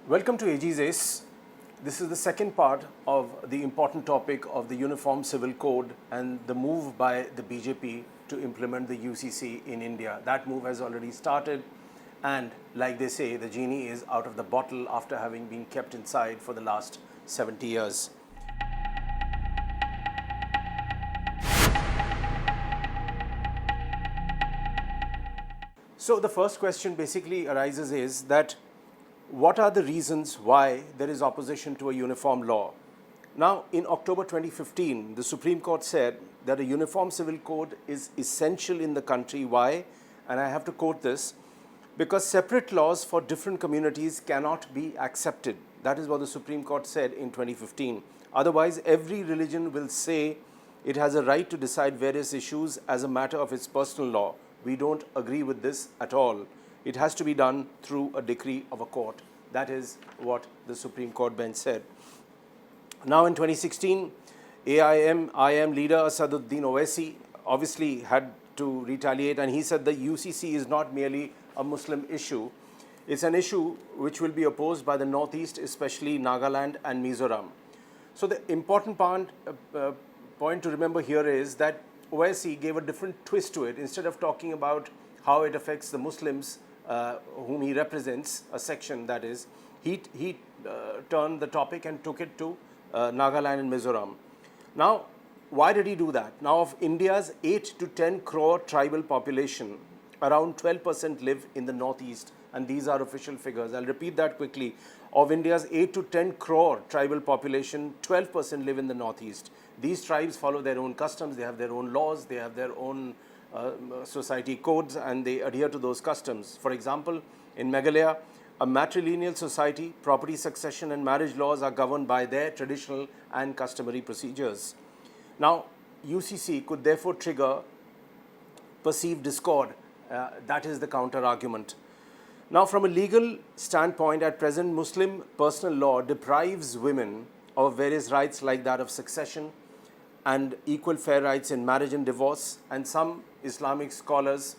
Welcome to AG's Ace. This is the second part of the important topic of the Uniform Civil Code and the move by the BJP to implement the UCC in India. That move has already started, and like they say, the genie is out of the bottle after having been kept inside for the last 70 years. So the first question basically arises is that what are the reasons why there is opposition to a uniform law? Now, in October 2015, the Supreme Court said that a uniform civil code is essential in the country. Why? And I have to quote this, because separate laws for different communities cannot be accepted. That is what the Supreme Court said in 2015. Otherwise, every religion will say it has a right to decide various issues as a matter of its personal law. We don't agree with this at all. It has to be done through a decree of a court. That is what the Supreme Court bench said. Now in 2016, IM leader Asaduddin Owaisi obviously had to retaliate, and he said the UCC is not merely a Muslim issue. It's an issue which will be opposed by the Northeast, especially Nagaland and Mizoram. So the important point to remember here is that Owaisi gave a different twist to it. Instead of talking about how it affects the Muslims whom he represents, a section that is, he turned the topic and took it to Nagaland and Mizoram. Now, why did he do that? Now, of India's 8 to 10 crore tribal population, around 12% live in the Northeast, and these are official figures. I'll repeat that quickly. Of India's 8 to 10 crore tribal population, 12% live in the Northeast. These tribes follow their own customs, they have their own laws, they have their own society codes, and they adhere to those customs. For example, in Meghalaya, a matrilineal society, property succession and marriage laws are governed by their traditional and customary procedures. Now, UCC could therefore trigger perceived discord. That is the counter-argument. Now, from a legal standpoint, at present, Muslim personal law deprives women of various rights like that of succession and equal fair rights in marriage and divorce, and some Islamic scholars,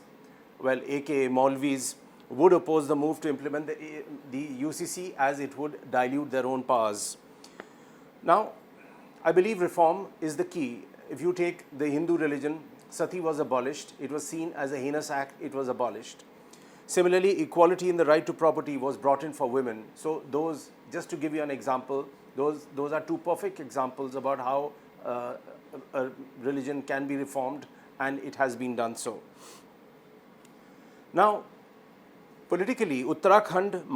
well, aka Maulvis, would oppose the move to implement the UCC as it would dilute their own powers. Now, I believe reform is the key. If you take the Hindu religion, sati was abolished. It was seen as a heinous act. It was abolished. Similarly, equality in the right to property was brought in for women. So those, just to give you an example, those are two perfect examples about how a religion can be reformed, and it has been done so. Now, politically, Uttarakhand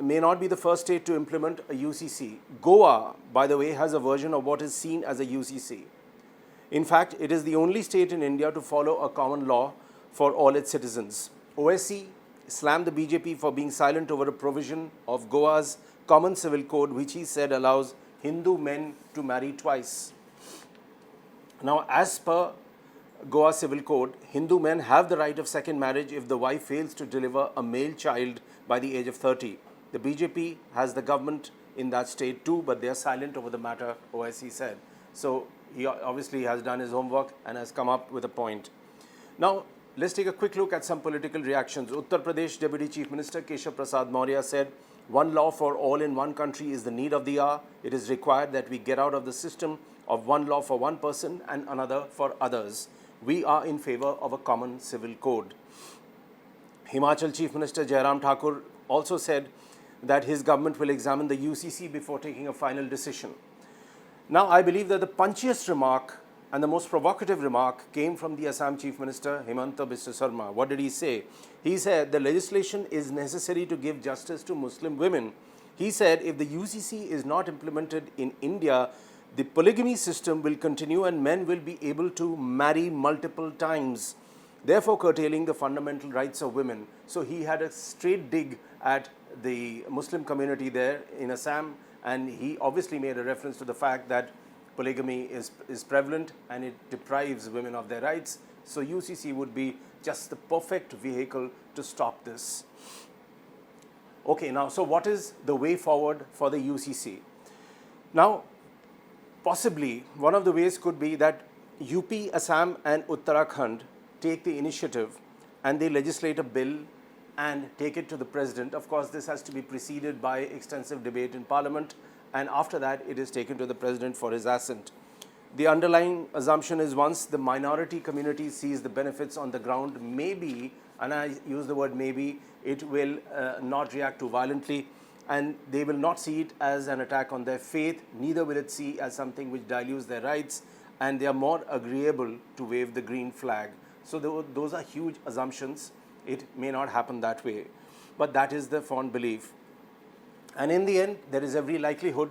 may not be the first state to implement a UCC. Goa, by the way, has a version of what is seen as a UCC. In fact, it is the only state in India to follow a common law for all its citizens. Owaisi slammed the BJP for being silent over a provision of Goa's common civil code, which he said allows Hindu men to marry twice. Now, as per Goa Civil Code, Hindu men have the right of second marriage if the wife fails to deliver a male child by the age of 30. The BJP has the government in that state too, but they are silent over the matter, Owaisi said. So he obviously has done his homework and has come up with a point. Now, let's take a quick look at some political reactions. Uttar Pradesh Deputy Chief Minister Keshav Prasad Maurya said, "One law for all in one country is the need of the hour. It is required that we get out of the system of one law for one person and another for others. We are in favor of a common civil code." Himachal Chief Minister Jairam Thakur also said that his government will examine the UCC before taking a final decision. Now, I believe that the punchiest remark and the most provocative remark came from the Assam Chief Minister Himanta Biswa Sarma. What did he say? He said the legislation is necessary to give justice to Muslim women. He said if the UCC is not implemented in India, the polygamy system will continue and men will be able to marry multiple times, therefore curtailing the fundamental rights of women. So he had a straight dig at the Muslim community there in Assam, and he obviously made a reference to the fact that polygamy is prevalent and it deprives women of their rights. So UCC would be just the perfect vehicle to stop this. Okay, now, so what is the way forward for the UCC? Now, possibly one of the ways could be that UP, Assam and Uttarakhand take the initiative and they legislate a bill and take it to the president. Of course, this has to be preceded by extensive debate in parliament, and after that it is taken to the president for his assent. The underlying assumption is once the minority community sees the benefits on the ground, maybe, and I use the word maybe, it will not react too violently, and they will not see it as an attack on their faith, neither will it see as something which dilutes their rights, and they are more agreeable to wave the green flag. So those are huge assumptions. It may not happen that way, but that is the fond belief. And in the end, there is every likelihood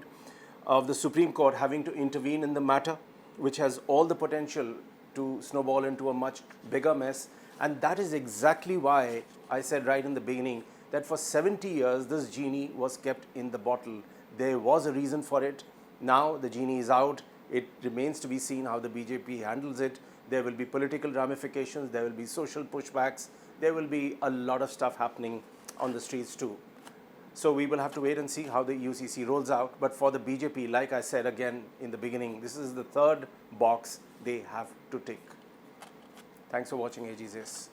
of the Supreme Court having to intervene in the matter, which has all the potential to snowball into a much bigger mess. And that is exactly why I said right in the beginning that for 70 years this genie was kept in the bottle. There was a reason for it. Now the genie is out. It remains to be seen how the BJP handles it. There will be political ramifications. There will be social pushbacks. There will be a lot of stuff happening on the streets too. So we will have to wait and see how the UCC rolls out. But for the BJP, like I said again in the beginning, this is the third box they have to tick. Thanks for watching AG's.